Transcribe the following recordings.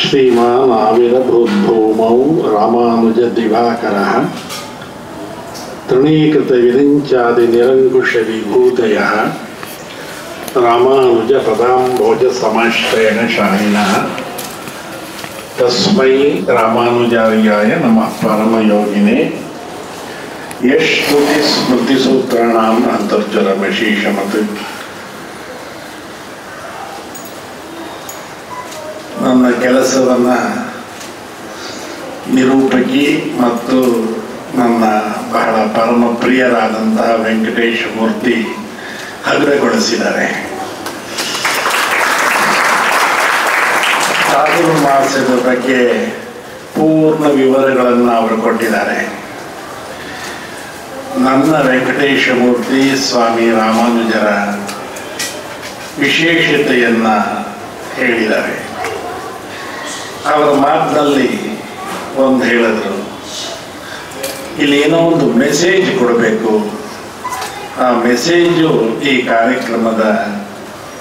ಶ್ರೀಮಾನ್ ಆವಿರಭೂದ್ಭೂಮೌ ರಾಮಾನುಜ ದಿವಾಕರಃ ತೃಣೀಕೃತ ವಿರಿಂಚಾದಿ ನಿರಂಕುಶ ವಿಭೂತಯಃ ರಾಮಾನುಜ ಪದಾಂಭೋಜ ಸಮಾಶ್ರಯಣ ಶಾಹಿನಃ ತಸ್ಮೈ ರಾಮಾನುಜಾರ್ಯಾಯ ನಮಃ ಪರಮಯೋಗಿನೇ ಯಶ್ರುತಿ ಸ್ಮೃತಿ ಸೂತ್ರಾಣಾಂ ಅಂತರ್ಜಲಮಶೀಷಮತ್. ನನ್ನ ಕೆಲಸವನ್ನು ನಿರೂಪಕಿ ಮತ್ತು ನನ್ನ ಬಹಳ ಪರಮ ಪ್ರಿಯರಾದಂತಹ ವೆಂಕಟೇಶ ಮೂರ್ತಿ ಹಗುರಗೊಳಿಸಿದ್ದಾರೆ. ಚಾತುರ್ಮಾಸ್ಯದ ಬಗ್ಗೆ ಪೂರ್ಣ ವಿವರಗಳನ್ನು ಅವರು ಕೊಟ್ಟಿದ್ದಾರೆ. ನನ್ನ ವೆಂಕಟೇಶ ಮೂರ್ತಿ ಸ್ವಾಮಿ ರಾಮಾನುಜರ ವಿಶೇಷತೆಯನ್ನು ಹೇಳಿದ್ದಾರೆ. ಅವರ ಮಾತಿನಲ್ಲಿ ಒಂದು ಹೇಳಿದ್ರು, ಇಲ್ಲಿ ಏನೋ ಒಂದು ಮೆಸೇಜ್ ಕೊಡಬೇಕು, ಆ ಮೆಸೇಜು ಈ ಕಾರ್ಯಕ್ರಮದ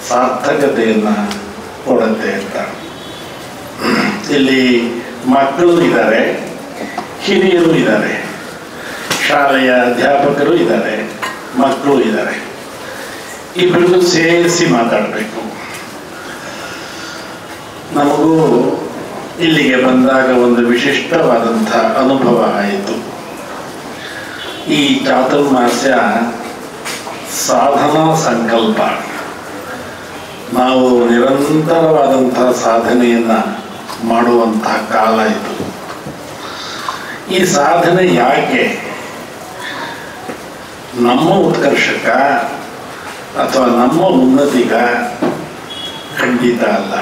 ಸಾರ್ಥಕತೆಯನ್ನು ಕೊಡುತ್ತೆ ಅಂತ. ಇಲ್ಲಿ ಮಕ್ಕಳು ಇದ್ದಾರೆ, ಹಿರಿಯರು ಇದ್ದಾರೆ, ಶಾಲೆಯ ಅಧ್ಯಾಪಕರು ಇದ್ದಾರೆ, ಮಕ್ಕಳು ಇದ್ದಾರೆ. ಇಬ್ಬರಿಗೂ ಸೇರಿಸಿ ಮಾತಾಡಬೇಕು. ನಮಗೂ ಇಲ್ಲಿಗೆ ಬಂದಾಗ ಒಂದು ವಿಶಿಷ್ಟವಾದಂಥ ಅನುಭವ ಆಯಿತು. ಈ ಚಾತುರ್ಮಾಸ್ಯ ಸಾಧನಾ ಸಂಕಲ್ಪ. ನಾವು ನಿರಂತರವಾದಂಥ ಸಾಧನೆಯನ್ನು ಮಾಡುವಂತಹ ಕಾಲ ಇದು. ಈ ಸಾಧನೆ ಯಾಕೆ? ನಮ್ಮ ಉತ್ಕರ್ಷಕ ಅಥವಾ ನಮ್ಮ ಉನ್ನತಿಗ? ಖಂಡಿತ ಅಲ್ಲ.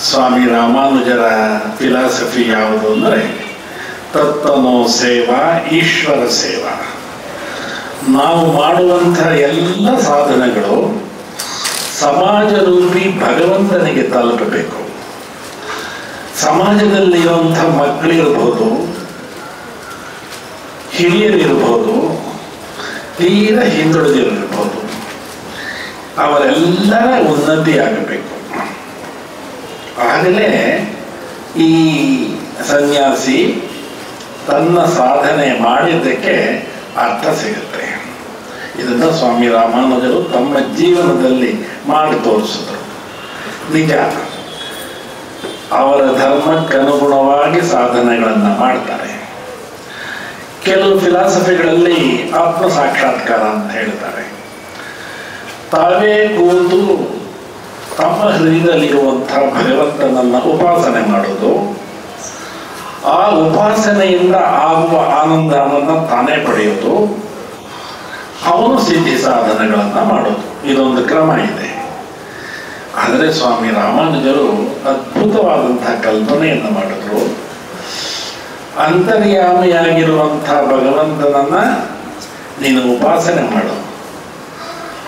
ಸ್ವಾಮಿ ರಾಮಾನುಜರ ಫಿಲಾಸಫಿ ಯಾವುದು ಅಂದರೆ ತತ್ತನೋ ಸೇವಾ ಈಶ್ವರ ಸೇವಾ. ನಾವು ಮಾಡುವಂಥ ಎಲ್ಲ ಸಾಧನೆಗಳು ಸಮಾಜ ರೂಪಿ ಭಗವಂತನಿಗೆ ತಲುಪಬೇಕು. ಸಮಾಜದಲ್ಲಿರುವಂಥ ಮಕ್ಕಳಿರ್ಬೋದು, ಹಿರಿಯರಿರ್ಬೋದು, ತೀರ ಹಿಂದುಳಿದಿರಬಹುದು, ಅವರೆಲ್ಲರ ಉನ್ನತಿ ಆಗಬೇಕು. ಆಗಲೇ ಈ ಸನ್ಯಾಸಿ ತನ್ನ ಸಾಧನೆ ಮಾಡಿದ್ದಕ್ಕೆ ಅರ್ಥ ಸಿಗುತ್ತೆ. ಇದನ್ನು ಸ್ವಾಮಿ ರಾಮಾನುಜರು ತಮ್ಮ ಜೀವನದಲ್ಲಿ ಮಾಡಿ ತೋರಿಸಿದ್ರು. ನಿಜ, ಅವರ ಧರ್ಮಕ್ಕನುಗುಣವಾಗಿ ಸಾಧನೆಗಳನ್ನು ಮಾಡ್ತಾರೆ. ಕೆಲವು ಫಿಲಾಸಫಿಗಳಲ್ಲಿ ಆತ್ಮ ಸಾಕ್ಷಾತ್ಕಾರ ಅಂತ ಹೇಳ್ತಾರೆ. ತಾವೇ ಕೂತು ತಮ್ಮ ಹೃದಯದಲ್ಲಿರುವಂಥ ಭಗವಂತನನ್ನು ಉಪಾಸನೆ ಮಾಡೋದು, ಆ ಉಪಾಸನೆಯಿಂದ ಆಗುವ ಆನಂದವನ್ನು ತಾನೇ ಪಡೆಯೋದು, ಅವನು ಸಿದ್ಧಿ ಸಾಧನೆಗಳನ್ನು ಮಾಡೋದು. ಇದೊಂದು ಕ್ರಮ ಇದೆ. ಆದರೆ ಸ್ವಾಮಿ ರಾಮಾನುಜರು ಅದ್ಭುತವಾದಂಥ ಕಲ್ಪನೆಯನ್ನು ಮಾಡಿದ್ರು. ಅಂತರ್ಯಾಮಿಯಾಗಿರುವಂಥ ಭಗವಂತನನ್ನು ನೀನು ಉಪಾಸನೆ ಮಾಡು.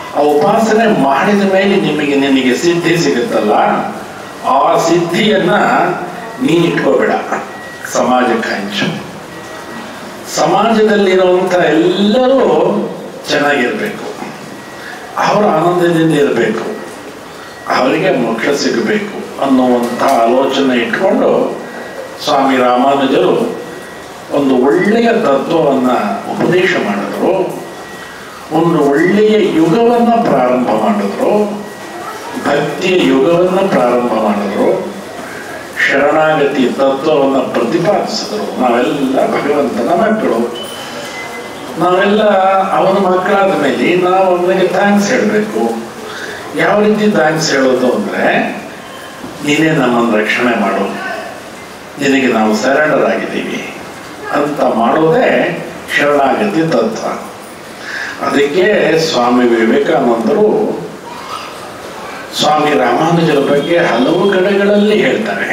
ಆ ಉಪಾಸನೆ ಮಾಡಿದ ಮೇಲೆ ನಿನಗೆ ಸಿದ್ಧಿ ಸಿಗುತ್ತಲ್ಲ, ಆ ಸಿದ್ಧಿಯನ್ನು ನೀನು ಇಟ್ಕೋಬೇಡ, ಸಮಾಜಕ್ಕೆ ಹಂಚು. ಸಮಾಜದಲ್ಲಿರುವಂಥ ಎಲ್ಲರೂ ಚೆನ್ನಾಗಿರಬೇಕು, ಅವರ ಆನಂದದಿಂದ ಇರಬೇಕು, ಅವರಿಗೆ ಮೋಕ್ಷ ಸಿಗಬೇಕು ಅನ್ನುವಂಥ ಆಲೋಚನೆ ಇಟ್ಕೊಂಡು ಸ್ವಾಮಿ ರಾಮಾನುಜರು ಒಂದು ಒಳ್ಳೆಯ ತತ್ವವನ್ನು ಉಪದೇಶ ಮಾಡಿದ್ರು. ಒಂದು ಒಳ್ಳೆಯ ಯುಗವನ್ನು ಪ್ರಾರಂಭ ಮಾಡಿದ್ರು, ಭಕ್ತಿಯ ಯುಗವನ್ನು ಪ್ರಾರಂಭ ಮಾಡಿದ್ರು, ಶರಣಾಗತಿ ತತ್ವವನ್ನು ಪ್ರತಿಪಾದಿಸಿದ್ರು. ನಾವೆಲ್ಲ ಭಗವಂತನ ಮಕ್ಕಳು, ನಾವೆಲ್ಲ ಅವನ ಮಕ್ಕಳಾದ ಮೇಲೆ ನಾವು ಅವನಿಗೆ ಥ್ಯಾಂಕ್ಸ್ ಹೇಳಬೇಕು. ಯಾವ ರೀತಿ ಥ್ಯಾಂಕ್ಸ್ ಹೇಳೋದು ಅಂದರೆ, ನೀನೇ ನಮ್ಮನ್ನು ರಕ್ಷಣೆ ಮಾಡು, ನಿನಗೆ ನಾವು ಸರೆಂಡರ್ ಆಗಿದ್ದೀವಿ ಅಂತ ಮಾಡೋದೇ ಶರಣಾಗತಿ ತತ್ವ. ಅದಕ್ಕೆ ಸ್ವಾಮಿ ವಿವೇಕಾನಂದರು ಸ್ವಾಮಿ ರಾಮಾನುಜರ ಬಗ್ಗೆ ಹಲವು ಕಡೆಗಳಲ್ಲಿ ಹೇಳ್ತಾರೆ.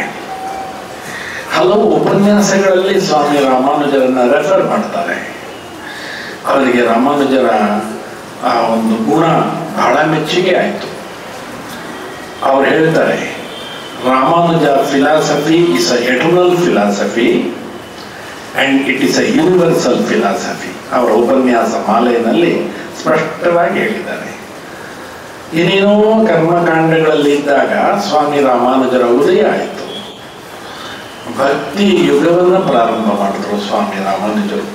ಹಲವು ಉಪನ್ಯಾಸಗಳಲ್ಲಿ ಸ್ವಾಮಿ ರಾಮಾನುಜರನ್ನ ರೆಫರ್ ಮಾಡ್ತಾರೆ. ಅವರಿಗೆ ರಾಮಾನುಜರ ಆ ಒಂದು ಗುಣ ಬಹಳ ಮೆಚ್ಚುಗೆ ಆಯಿತು. ಅವ್ರು ಹೇಳ್ತಾರೆ, Ramanuja philosophy is a eternal philosophy and it is a universal philosophy. ಅವರ ಉಪನ್ಯಾಸ ಮಾಲೆಯಲ್ಲಿ ಸ್ಪಷ್ಟವಾಗಿ ಹೇಳಿದ್ದಾರೆ. ಏನೇನೋ ಕರ್ಮಕಾಂಡಗಳಲ್ಲಿದ್ದಾಗ ಸ್ವಾಮಿ ರಾಮಾನುಜರ ಉದಯ ಆಯಿತು. ಭಕ್ತಿ ಯುಗವನ್ನು ಪ್ರಾರಂಭ ಮಾಡಿದ್ರು ಸ್ವಾಮಿ ರಾಮಾನುಜರು.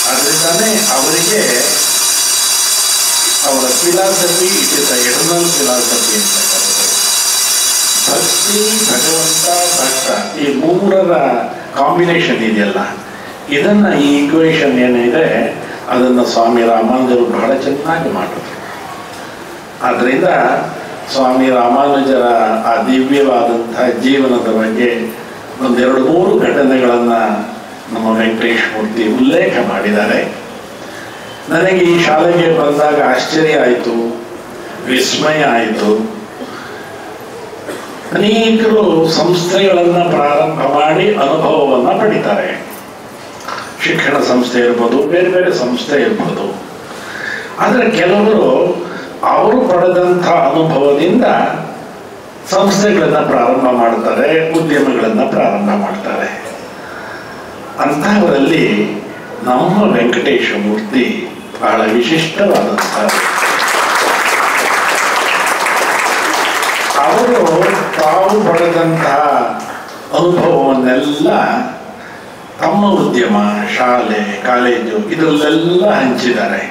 ಅದರಿಂದಾನೇ ಅವರಿಗೆ ಅವರ philosophy it is eternal philosophy ಅಂತ ಕರೆದರು. ಭಕ್ತಿ, ಭಗವಂತ, ಭಕ್ತ ಈ ಮೂರರ ಕಾಂಬಿನೇಷನ್ ಇದೆಯಲ್ಲ, ಇದನ್ನ ಈ ಈಕ್ವೇಷನ್ ಏನಿದೆ ಅದನ್ನು ಸ್ವಾಮಿ ರಾಮಾನುಜರು ಬಹಳ ಚೆನ್ನಾಗಿ ಮಾಡಿದ್ರು. ಆದ್ದರಿಂದ ಸ್ವಾಮಿ ರಾಮಾನುಜರ ಆ ದಿವ್ಯವಾದಂತಹ ಜೀವನದ ಬಗ್ಗೆ ಒಂದೆರಡು ಮೂರು ಘಟನೆಗಳನ್ನು ನಮ್ಮ ವೆಂಕಟೇಶ್ ಮೂರ್ತಿ ಉಲ್ಲೇಖ ಮಾಡಿದ್ದಾರೆ. ನನಗೆ ಈ ಶಾಲೆಗೆ ಬಂದಾಗ ಆಶ್ಚರ್ಯ ಆಯಿತು, ವಿಸ್ಮಯ ಆಯಿತು. ಅನೇಕರು ಸಂಸ್ಥೆಗಳನ್ನು ಪ್ರಾರಂಭ ಮಾಡಿ ಅನುಭವವನ್ನು ಪಡಿತಾರೆ. ಶಿಕ್ಷಣ ಸಂಸ್ಥೆ ಇರ್ಬೋದು, ಬೇರೆ ಬೇರೆ ಸಂಸ್ಥೆ ಇರ್ಬೋದು. ಆದರೆ ಕೆಲವರು ಅವರು ಪಡೆದಂಥ ಅನುಭವದಿಂದ ಸಂಸ್ಥೆಗಳನ್ನು ಪ್ರಾರಂಭ ಮಾಡ್ತಾರೆ, ಉದ್ಯಮಗಳನ್ನು ಪ್ರಾರಂಭ ಮಾಡ್ತಾರೆ. ಅಂತಹವರಲ್ಲಿ ನಮ್ಮ ವೆಂಕಟೇಶ ಮೂರ್ತಿ ಬಹಳ ವಿಶಿಷ್ಟವಾದಂಥ. ಅವರು ತಾವು ಪಡೆದಂತಹ ಅನುಭವವನ್ನೆಲ್ಲ ತಮ್ಮ ಉದ್ಯಮ, ಶಾಲೆ, ಕಾಲೇಜು ಇದರಲ್ಲೆಲ್ಲ ಹಂಚಿದ್ದಾರೆ.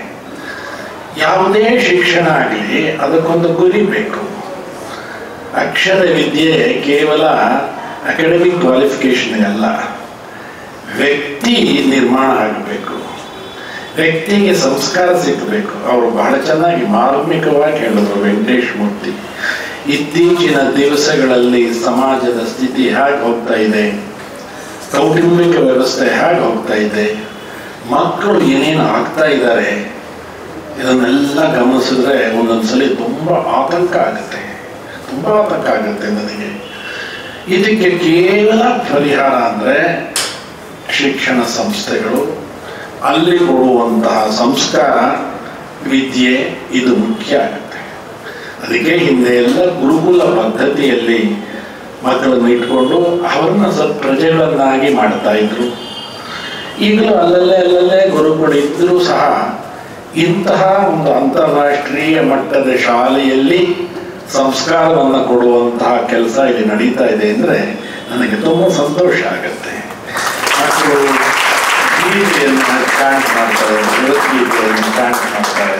ಯಾವುದೇ ಶಿಕ್ಷಣ ಆಗಲಿ ಅದಕ್ಕೊಂದು ಗುರಿ ಬೇಕು. ಅಕ್ಷರ ವಿದ್ಯೆ ಕೇವಲ ಅಕಾಡೆಮಿಕ್ ಕ್ವಾಲಿಫಿಕೇಶನ್ ಅಲ್ಲ, ವ್ಯಕ್ತಿ ನಿರ್ಮಾಣ ಆಗಬೇಕು, ವ್ಯಕ್ತಿಗೆ ಸಂಸ್ಕಾರ ಸಿಗಬೇಕು. ಅವರು ಬಹಳ ಚೆನ್ನಾಗಿ ಮಾರ್ಮಿಕವಾಗಿ ಹೇಳಿದ್ರು ವೆಂಕಟೇಶ್ ಮೂರ್ತಿ. ಇತ್ತೀಚಿನ ದಿವಸಗಳಲ್ಲಿ ಸಮಾಜದ ಸ್ಥಿತಿ ಹೇಗೆ ಹೋಗ್ತಾ ಇದೆ, ಕೌಟುಂಬಿಕ ವ್ಯವಸ್ಥೆ ಹೇಗೆ ಹೋಗ್ತಾ ಇದೆ, ಮಕ್ಕಳು ಏನೇನು ಆಗ್ತಾ ಇದ್ದಾರೆ, ಇದನ್ನೆಲ್ಲ ಗಮನಿಸಿದ್ರೆ ಒಂದೊಂದ್ಸಲಿ ತುಂಬ ಆತಂಕ ಆಗುತ್ತೆ ನನಗೆ. ಇದಕ್ಕೆ ಕೇವಲ ಪರಿಹಾರ ಅಂದರೆ ಶಿಕ್ಷಣ ಸಂಸ್ಥೆಗಳು, ಅಲ್ಲಿ ಕೊಡುವಂತಹ ಸಂಸ್ಕಾರ, ವಿದ್ಯೆ ಇದು ಮುಖ್ಯ ಆಗುತ್ತೆ. ಅದಕ್ಕೆ ಹಿಂದೆ ಎಲ್ಲ ಗುರುಕುಲ ಪದ್ಧತಿಯಲ್ಲಿ ಮಕ್ಕಳನ್ನು ಇಟ್ಕೊಂಡು ಅವರನ್ನ ಸ್ವಲ್ಪ ಪ್ರಜೆಗಳನ್ನಾಗಿ ಮಾಡ್ತಾ ಇದ್ರು. ಈಗಲೂ ಅಲ್ಲಲ್ಲೇ ಗುರುಗಳಿದ್ದರೂ ಸಹ ಇಂತಹ ಒಂದು ಅಂತಾರಾಷ್ಟ್ರೀಯ ಮಟ್ಟದ ಶಾಲೆಯಲ್ಲಿ ಸಂಸ್ಕಾರವನ್ನು ಕೊಡುವಂತಹ ಕೆಲಸ ಇಲ್ಲಿ ನಡೀತಾ ಇದೆ ಅಂದರೆ ನನಗೆ ತುಂಬ ಸಂತೋಷ ಆಗುತ್ತೆ. ಮಕ್ಕಳು ಗೀತೆಯನ್ನು ಚಾಂಟ್ ಮಾಡ್ತಾರೆ, ಭಗವದ್ಗೀತೆಯನ್ನು ಚಾಂಟ್ ಮಾಡ್ತಾರೆ.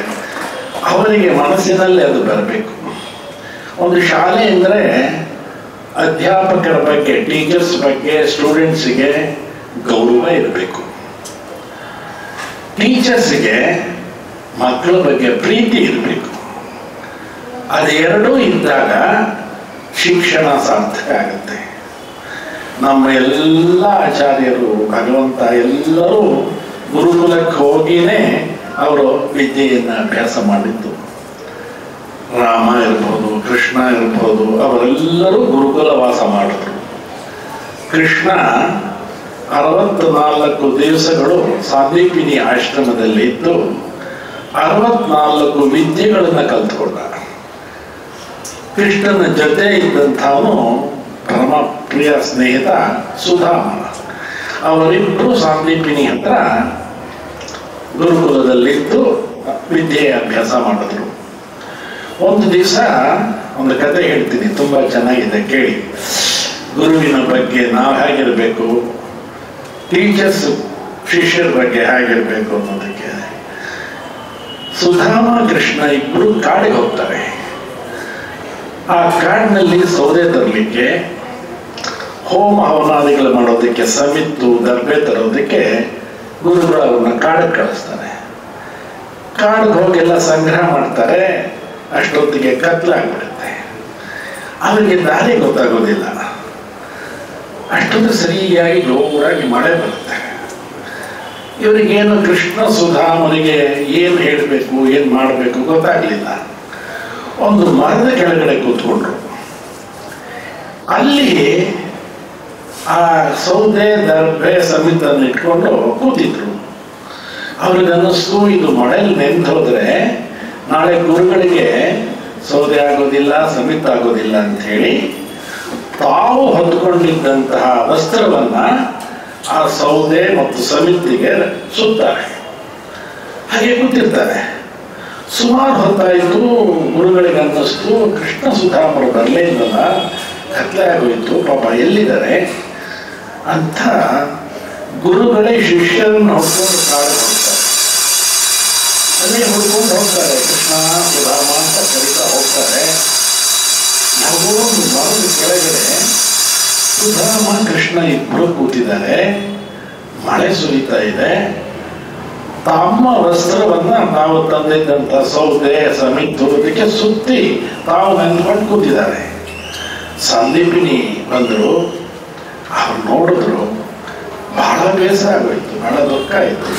ಅವರಿಗೆ ಮನಸ್ಸಿನಲ್ಲಿ ಅದು ಬರಬೇಕು. ಒಂದು ಶಾಲೆ ಅಂದರೆ ಅಧ್ಯಾಪಕರ ಬಗ್ಗೆ, ಟೀಚರ್ಸ್ ಬಗ್ಗೆ, ಸ್ಟೂಡೆಂಟ್ಸಿಗೆ ಗೌರವ ಇರಬೇಕು. ಟೀಚರ್ಸ್ಗೆ ಮಕ್ಕಳ ಬಗ್ಗೆ ಪ್ರೀತಿ ಇರಬೇಕು. ಅದೆರಡೂ ಇದ್ದಾಗ ಶಿಕ್ಷಣ ಸಾರ್ಥಕ ಆಗುತ್ತೆ. ನಮ್ಮ ಎಲ್ಲ ಆಚಾರ್ಯರು, ಭಗವಂತ ಎಲ್ಲರೂ ಗುರುಕುಲಕ್ಕೆ ಹೋಗಿನೇ ಅವರು ವಿದ್ಯೆಯನ್ನು ಅಭ್ಯಾಸ ಮಾಡಿದ್ದು. ರಾಮ ಇರ್ಬೋದು, ಕೃಷ್ಣ ಇರ್ಬೋದು, ಅವರೆಲ್ಲರೂ ಗುರುಕುಲ ವಾಸ ಮಾಡಿದ್ರು. ಕೃಷ್ಣ 64 ದಿವಸಗಳು ಸಾಂದೀಪಿನಿ ಆಶ್ರಮದಲ್ಲಿ ಇದ್ದು 64 ವಿದ್ಯೆಗಳನ್ನು ಕಲ್ತ್ಕೊಂಡ. ಕೃಷ್ಣನ ಜೊತೆ ಇದ್ದಂಥವನು ಪರಮ ಪ್ರಿಯ ಸ್ನೇಹಿತ ಸುಧಾಮ. ಅವರಿಬ್ಬರು ಸಾಂದೀಪಿನಿ ಹತ್ರ ಗುರುಕುಲದಲ್ಲಿದ್ದು ವಿದ್ಯೆ ಅಭ್ಯಾಸ ಮಾಡಿದ್ರು. ಒಂದು ದಿವಸ ಒಂದು ಕತೆ ಹೇಳ್ತೀನಿ, ತುಂಬ ಚೆನ್ನಾಗಿದೆ, ಕೇಳಿ. ಗುರುವಿನ ಬಗ್ಗೆ ನಾವು ಹೇಗಿರಬೇಕು, ಟೀಚರ್ಸ್ ಶಿಷ್ಯರ ಬಗ್ಗೆ ಹೇಗಿರಬೇಕು ಅನ್ನೋದಕ್ಕೆ. ಸುಧಾಮ ಕೃಷ್ಣ ಇಬ್ಬರು ಕಾಡಿಗೆ ಹೋಗ್ತಾರೆ. ಆ ಕಾಡಿನಲ್ಲಿ ಸೌದೆ ತರಲಿಕ್ಕೆ, ಹೋಮ ಹವನಾದಿಗಳು ಮಾಡೋದಕ್ಕೆ, ಸಮಿತ್ತು ದರ್ಬೆ ತರೋದಕ್ಕೆ ಗುರುಗಳು ಅವ್ರನ್ನ ಕಾಡಿಗೆ ಕಳಿಸ್ತಾರೆ. ಕಾಡಿಗೆ ಹೋಗೆಲ್ಲ ಸಂಗ್ರಹ ಮಾಡ್ತಾರೆ. ಅಷ್ಟೊತ್ತಿಗೆ ಕತ್ಲಾಗ್ಬಿಡುತ್ತೆ. ಅವರಿಗೆ ದಾರಿ ಗೊತ್ತಾಗೋದಿಲ್ಲ. ಅಷ್ಟೊಂದು ಸರಿಯಾಗಿ ಜೋರಾಗಿ ಮಳೆ ಬರುತ್ತೆ. ಇವರಿಗೇನು ಕೃಷ್ಣ ಸುಧಾಮನಿಗೆ ಏನು ಹೇಳಬೇಕು, ಏನು ಮಾಡಬೇಕು ಗೊತ್ತಾಗಲಿಲ್ಲ. ಒಂದು ಮರದ ಕೆಳಗಡೆ ಕೂತ್ಕೊಂಡ್ರು. ಅಲ್ಲಿ ಆ ಸೌದೆ ದರ್ಬೆ ಸಮಿತನ್ನು ಇಟ್ಕೊಂಡು ಕೂತಿದ್ರು. ಅವ್ರಿಗನ್ನಿಸ್ತು ಇದು ಮಳೆಯಲ್ಲಿ ನೆಂದು ಹೋದ್ರೆ ನಾಳೆ ಗುರುಗಳಿಗೆ ಸೌದೆ ಆಗೋದಿಲ್ಲ, ಸಮಿತ ಆಗೋದಿಲ್ಲ ಅಂತ ಹೇಳಿ ತಾವು ಹೊತ್ಕೊಂಡಿದ್ದಂತಹ ವಸ್ತ್ರವನ್ನ ಆ ಸೌದೆ ಮತ್ತು ಸಮಿತಿಗೆ ಸುತ್ತಾರೆ. ಹಾಗೆ ಕೂತಿರ್ತಾರೆ. ಸುಮಾರು ಹೊತ್ತಾಯಿತು. ಗುರುಗಳಿಗೆ ಅನ್ನಿಸ್ತು ಕೃಷ್ಣ ಸುಧಾಮರು ಬರಲೇ ಇಲ್ಲಲ್ಲ, ಕತ್ಲೆ ಆಗೋಯ್ತು, ಪಾಪ ಎಲ್ಲಿದ್ದಾರೆ ಅಂತ ಗುರುಗಳೇ ಶಿಷ್ಯರನ್ನು ಹೊಡ್ಕೊಂಡು ಕಾಡು ಹೋಗ್ತಾರೆ. ಅಲ್ಲೇ ಹುಡ್ಕೊಂಡು ಹೋಗ್ತಾರೆ. ಕೃಷ್ಣ ಸುಧಾಮ ಅಂತ ಕರೀತಾ ಹೋಗ್ತಾರೆ. ಯಾವುದೋ ಒಂದು ಮರದ ಕೆಳಗಡೆ ಸುಧಾಮ ಕೃಷ್ಣ ಇಬ್ಬರು ಕೂತಿದ್ದಾರೆ. ಮಳೆ ಸುರಿತಾ ಇದೆ. ತಮ್ಮ ವಸ್ತ್ರವನ್ನ ತಾವು ತಂದಿದ್ದಂಥ ಸೌದೆ ಸಮಿತ್ತುವುದಕ್ಕೆ ಸುತ್ತಿ ತಾವು ನೆನ್ಕೊಂಡು ಕೂತಿದ್ದಾರೆ. ಸಂದೀಪಿನಿ ಬಂದರು. ಅವ್ರು ನೋಡಿದ್ರು. ಬಹಳ ಬೇಸರ ಆಗೋಯ್ತು, ಬಹಳ ದುಃಖ ಆಯಿತು.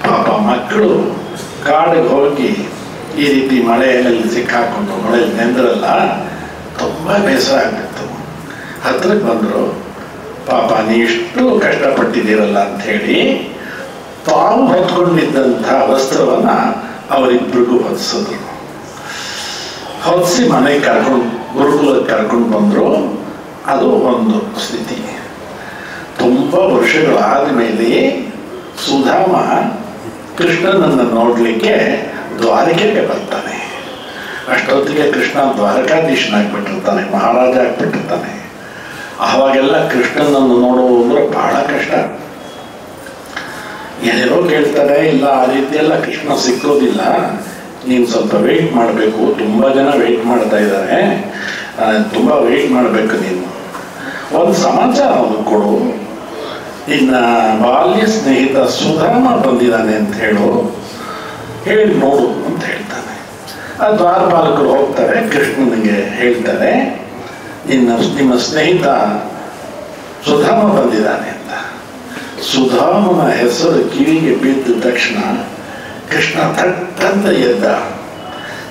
ಪಾಪ ಮಕ್ಕಳು ಕಾಡಿಗೆ ಹೋಗಿ ಈ ರೀತಿ ಮಳೆಯಲ್ಲಿ ಸಿಕ್ಕಾಕೊಂಡು ಮಳೆಯಲ್ಲಿ ನೆಂದ್ರಲ್ಲ, ತುಂಬ ಬೇಸರ ಆಗ್ಬಿಡ್ತು. ಹತ್ರಕ್ಕೆ ಬಂದರು. ಪಾಪ ನೀಷ್ಟು ಕಷ್ಟಪಟ್ಟಿದ್ದೀರಲ್ಲ ಅಂಥೇಳಿ ತಾವು ಹೊತ್ಕೊಂಡಿದ್ದಂಥ ವಸ್ತ್ರವನ್ನು ಅವರಿಬ್ಬರಿಗೂ ಹೊದಿಸಿದ್ರು. ಹೊದಿಸಿ ಮನೆಗೆ ಕರ್ಕೊಂಡು ಗುರುಕುಲಕ್ಕೆ ಕರ್ಕೊಂಡು ಬಂದರು. ಅದು ಒಂದು ಸ್ಥಿತಿ. ತುಂಬ ವರ್ಷಗಳಾದ ಮೇಲೆ ಸುಧಾಮ ಕೃಷ್ಣನನ್ನು ನೋಡಲಿಕ್ಕೆ ದ್ವಾರಕೆಗೆ ಬರ್ತಾನೆ. ಅಷ್ಟೊತ್ತಿಗೆ ಕೃಷ್ಣ ದ್ವಾರಕಾಧೀಶನಾಗ್ಬಿಟ್ಟಿರ್ತಾನೆ, ಮಹಾರಾಜ ಆಗ್ಬಿಟ್ಟಿರ್ತಾನೆ. ಆವಾಗೆಲ್ಲ ಕೃಷ್ಣನನ್ನು ನೋಡುವುದು ಅಂದ್ರೆ ಬಹಳ ಕಷ್ಟ. ಏನೇನೋ ಕೇಳ್ತಾರೆ, ಇಲ್ಲ ಆ ರೀತಿಯೆಲ್ಲ ಕೃಷ್ಣ ಸಿಕ್ಕೋದಿಲ್ಲ, ನೀವು ಸ್ವಲ್ಪ ವೆಯ್ಟ್ ಮಾಡಬೇಕು, ತುಂಬ ಜನ ವೆಯ್ಟ್ ಮಾಡ್ತಾ ಇದ್ದಾರೆ, ತುಂಬ ವೆಯ್ಟ್ ಮಾಡಬೇಕು, ನೀನು ಒಂದು ಸಮಾಚಾರ ಅವನು ಕೊಡು, ನಿನ್ನ ಬಾಲ್ಯ ಸ್ನೇಹಿತ ಸುಧಾಮ ಬಂದಿದ್ದಾನೆ ಅಂತ ಹೇಳಿ ನೋಡು ಅಂತ ಹೇಳ್ತಾನೆ. ಆ ದ್ವಾರಪಾಲಕರು ಹೋಗ್ತಾರೆ, ಕೃಷ್ಣನಿಗೆ ಹೇಳ್ತಾರೆ, ನಿಮ್ಮ ಸ್ನೇಹಿತ ಸುಧಾಮ ಬಂದಿದ್ದಾನೆ ಅಂತ. ಸುಧಾಮನ ಹೆಸರು ಕಿವಿಗೆ ಬಿದ್ದ ತಕ್ಷಣ ಕೃಷ್ಣ ಥಟ್ಟಂತ ಎದ್ದ.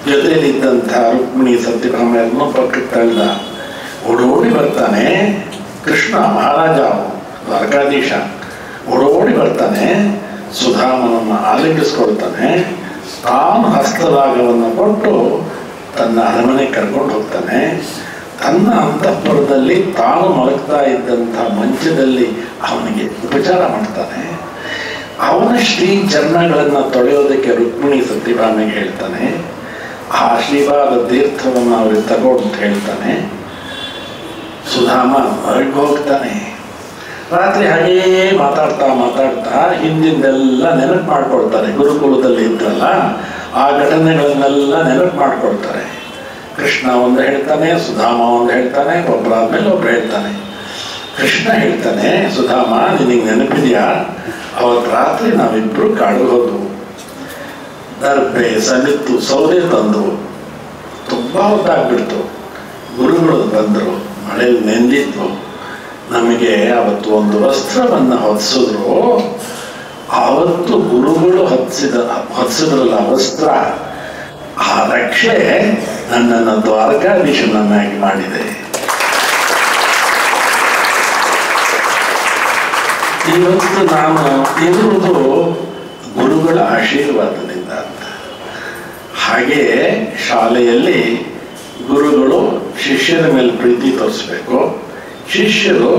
ಜೊತೆಯಲ್ಲಿದ್ದಂಥ ರುಕ್ಮಿಣಿ ಸತ್ಯಭಾಮ ಎಲ್ಲನೂ ಪಕ್ಕಕ್ಕೆ ತಳ್ಳ. ಓಡೋಡಿ ಬರ್ತಾನೆ ಕೃಷ್ಣ, ಮಹಾರಾಜ ದ್ವಾರಕಾಧೀಶ. ಓಡೋಡಿ ಬರ್ತಾನೆ, ಸುಧಾಮನನ್ನು ಆಲಿಂಗಿಸ್ಕೊಳ್ತಾನೆ. ತಾನು ಹಸ್ತರಾಗವನ್ನು ಕೊಟ್ಟು ತನ್ನ ಅರಮನೆ ಕರ್ಕೊಂಡು ಹೋಗ್ತಾನೆ. ತನ್ನ ಅಂತಃಪುರದಲ್ಲಿ ತಾನು ಮಲಗ್ತಾ ಇದ್ದಂಥ ಮಂಚದಲ್ಲಿ ಅವನಿಗೆ ಉಪಚಾರ ಮಾಡ್ತಾನೆ. ಅವನ ಶ್ರೀ ಚರಣಗಳನ್ನು ತೊಳೆಯೋದಕ್ಕೆ ರುಕ್ಮಿಣಿ ಸತ್ಯಭಾಮೆಗೆ ಹೇಳ್ತಾನೆ. ಆ ಶ್ರೀಪಾದ ತೀರ್ಥವನ್ನು ಅವ್ರಿಗೆ ತಗೊಂಡು ಅಂತ ಹೇಳ್ತಾನೆ. ಸುಧಾಮ ಹೊರಗೆ ಹೋಗ್ತಾನೆ. ರಾತ್ರಿ ಹಾಗೇ ಮಾತಾಡ್ತಾ ಹಿಂದಿಂದೆಲ್ಲ ನೆನಪು ಮಾಡ್ಕೊಳ್ತಾರೆ. ಗುರುಕುಲದಲ್ಲಿ ಇದ್ರಲ್ಲ ಆ ಘಟನೆಗಳನ್ನೆಲ್ಲ ನೆನಪು ಮಾಡ್ಕೊಳ್ತಾರೆ. ಕೃಷ್ಣ ಒಂದು ಹೇಳ್ತಾನೆ, ಸುಧಾಮ ಒಂದು ಹೇಳ್ತಾನೆ, ಒಬ್ಬರಾದ್ಮೇಲೆ ಒಬ್ರು ಹೇಳ್ತಾನೆ. ಕೃಷ್ಣ ಹೇಳ್ತಾನೆ, ಸುಧಾಮ ನಿನಗೆ ನೆನಪಿದೆಯಾ, ಅವತ್ತು ರಾತ್ರಿ ನಾವಿಬ್ಬರು ಕಾಡಿಗೆ ಹೋದ್ವು. ದರ್ಬೆ ಸಮಿತ್ತು ಸೌದೆ ತಂದು ತುಂಬ ಹೊತ್ತಾಗ್ಬಿಡ್ತು. ಗುರುಗಳು ಬಂದರು, ಮಳೆಯಲ್ಲಿ ನೆಂದಿದ್ವು. ನಮಗೆ ಅವತ್ತು ಒಂದು ವಸ್ತ್ರವನ್ನು ಹೊದಿಸಿದ್ರು. ಆವತ್ತು ಗುರುಗಳು ಹೊದಿಸಿದ್ರಲ್ಲ ವಸ್ತ್ರ, ಆ ರಕ್ಷೆ ನನ್ನನ್ನು ದ್ವಾರಕಾಧೀಶನನ್ನಾಗಿ ಮಾಡಿದೆ. ಇವತ್ತು ನಾನು ಇರುವುದು ಗುರುಗಳ ಆಶೀರ್ವಾದದಿಂದ ಅಂತ. ಹಾಗೆ ಶಾಲೆಯಲ್ಲಿ ಗುರುಗಳು ಶಿಷ್ಯರ ಮೇಲೆ ಪ್ರೀತಿ ತೋರಿಸ್ಬೇಕು, ಶಿಷ್ಯರು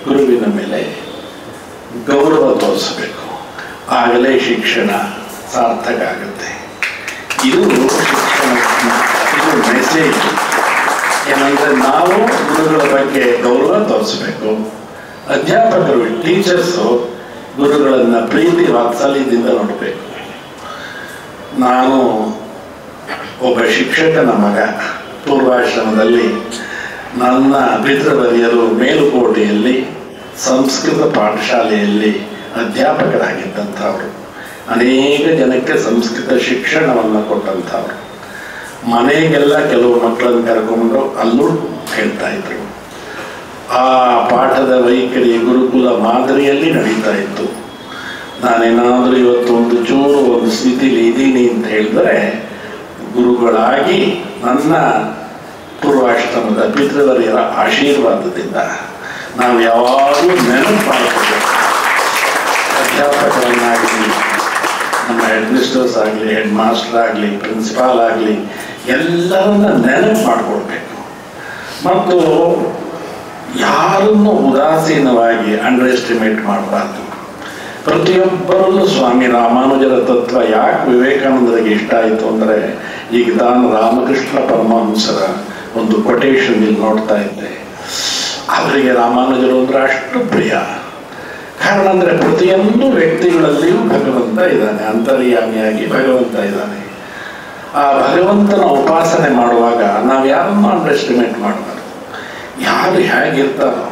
ಗುರುವಿನ ಮೇಲೆ ಗೌರವ ತೋರಿಸಬೇಕು. ಆಗಲೇ ಶಿಕ್ಷಣ ಸಾರ್ಥಕ ಆಗುತ್ತೆ. ಇದು ಶಿಕ್ಷಣ, ಇದು ಮೆಸೇಜ್ ಏನಂದರೆ ನಾವು ಗುರುಗಳ ಬಗ್ಗೆ ಗೌರವ ತೋರಿಸಬೇಕು. ಅಧ್ಯಾಪಕರು, ಟೀಚರ್ಸು ಗುರುಗಳನ್ನು ಪ್ರೀತಿ ವಾತ್ಸಲ್ಯದಿಂದ ನೋಡಬೇಕು. ನಾನು ಒಬ್ಬ ಶಿಕ್ಷಕನ ಮಗ. ಪೂರ್ವಾಶ್ರಮದಲ್ಲಿ ನನ್ನ ಪಿತೃವರಿಯರು ಮೇಲುಕೋಟೆಯಲ್ಲಿ ಸಂಸ್ಕೃತ ಪಾಠಶಾಲೆಯಲ್ಲಿ ಅಧ್ಯಾಪಕರಾಗಿದ್ದಂಥವರು. ಅನೇಕ ಜನಕ್ಕೆ ಸಂಸ್ಕೃತ ಶಿಕ್ಷಣವನ್ನು ಕೊಟ್ಟಂಥವ್ರು. ಮನೆಗೆಲ್ಲ ಕೆಲವು ಮಕ್ಕಳನ್ನು ಕರ್ಕೊಂಡು ಅಲ್ಲೂ ಹೇಳ್ತಾ ಇದ್ರು. ಆ ಪಾಠದ ವೈಖರಿ ಗುರುಕುಲ ಮಾದರಿಯಲ್ಲಿ ನಡೀತಾ ಇತ್ತು. ನಾನೇನಾದರೂ ಇವತ್ತು ಒಂದು ಸ್ಥಿತಿಲಿ ಇದ್ದೀನಿ ಅಂತ ಹೇಳಿದ್ರೆ ಗುರುಗಳಾಗಿ ನನ್ನ ಪೂರ್ವಾಶ್ರಮದ ಪಿತೃವರಿಯರ ಆಶೀರ್ವಾದದಿಂದ ನಾವು ಯಾವಾಗಲೂ ನೆನಪು ಮಾಡಬೇಕು. ಅಧ್ಯಾಪಕರನ್ನಾಗಲಿ, ನಮ್ಮ ಹೆಡ್ ಮಿಸ್ಟರ್ಸ್ ಆಗಲಿ, ಹೆಡ್ ಮಾಸ್ಟರ್ ಆಗಲಿ, ಪ್ರಿನ್ಸಿಪಾಲ್ ಆಗಲಿ, ಎಲ್ಲರನ್ನ ನೆನಪು ಮಾಡಿಕೊಡ್ಬೇಕು. ಮತ್ತು ಯಾರನ್ನು ಉದಾಸೀನವಾಗಿ ಅಂಡರ್ ಎಸ್ಟಿಮೇಟ್ ಮಾಡಬಾರ್ದು. ಪ್ರತಿಯೊಬ್ಬರಲ್ಲೂ ಸ್ವಾಮಿ ರಾಮಾನುಜರ ತತ್ವ ಯಾಕೆ ವಿವೇಕಾನಂದರಿಗೆ ಇಷ್ಟ ಆಯಿತು ಅಂದರೆ, ಈಗ ನಾನು ರಾಮಕೃಷ್ಣ ಪರಮಹಂಸರ ಒಂದು ಕೊಟೇಶನ್ ಇಲ್ಲಿ ನೋಡ್ತಾ ಇದ್ದೆ. ಅವರಿಗೆ ರಾಮಾನುಜರು ಅಂದರೆ ಅಷ್ಟು ಪ್ರಿಯ. ಕಾರಣ ಅಂದರೆ ಪ್ರತಿಯೊಂದು ವ್ಯಕ್ತಿಗಳಲ್ಲಿಯೂ ಭಗವಂತ ಇದ್ದಾನೆ, ಅಂತರ್ಯಾಮಿಯಾಗಿ ಭಗವಂತ ಇದ್ದಾನೆ. ಆ ಭಗವಂತನ ಉಪಾಸನೆ ಮಾಡುವಾಗ ನಾವು ಯಾರನ್ನು ಅಂಡರ್ ಎಸ್ಟಿಮೇಟ್ ಮಾಡಬಾರ್ದು. ಯಾರು ಹೇಗಿರ್ತಾರೋ,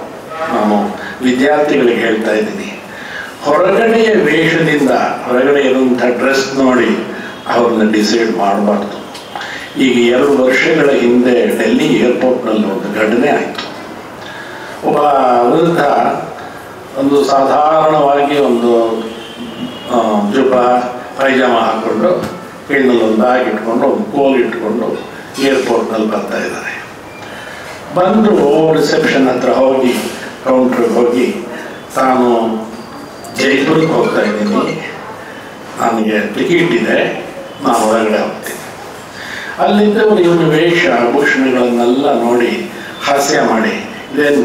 ನಾನು ವಿದ್ಯಾರ್ಥಿಗಳಿಗೆ ಹೇಳ್ತಾ ಇದ್ದೀನಿ, ಹೊರಗಡೆಯ ವೇಷದಿಂದ, ಹೊರಗಡೆ ಇರುವಂಥ ಡ್ರೆಸ್ ನೋಡಿ ಅವ್ರನ್ನ ಡಿಸೈಡ್ ಮಾಡಬಾರ್ದು. ಈಗ 2 ವರ್ಷಗಳ ಹಿಂದೆ ಡೆಲ್ಲಿ ಏರ್ಪೋರ್ಟ್ನಲ್ಲಿ ಒಂದು ಘಟನೆ ಆಯಿತು. ಒಬ್ಬ ವೃದ್ಧ ಒಂದು ಸಾಧಾರಣವಾಗಿ ಒಂದು ಜುಬ್ಬ ಪೈಜಾಮ ಹಾಕ್ಕೊಂಡು, ಕೈನಲ್ಲಿ ಒಂದು ಬ್ಯಾಗ್ ಇಟ್ಕೊಂಡು, ಒಂದು ಕೋಲ್ ಇಟ್ಕೊಂಡು ಏರ್ಪೋರ್ಟ್ನಲ್ಲಿ ಬರ್ತಾ ಇದ್ದಾರೆ. ಬಂದು ರಿಸೆಪ್ಷನ್ ಹತ್ರ ಹೋಗಿ, ಕೌಂಟ್ರಿಗೆ ಹೋಗಿ, ತಾನು ಜೈಪುರಕ್ಕೆ ಹೋಗ್ತಾ ಇದ್ದೀನಿ, ನನಗೆ ಟಿಕೆಟ್ ಇದೆ, ನಾನು ಹೊರಗಡೆ ಹೋಗ್ತೀನಿ. ಅಲ್ಲಿದ್ದವರು ಇವನು ವೇಷ ಭೂಷಣಗಳನ್ನೆಲ್ಲ ನೋಡಿ ಹಾಸ್ಯ ಮಾಡಿ, ಇದೇನು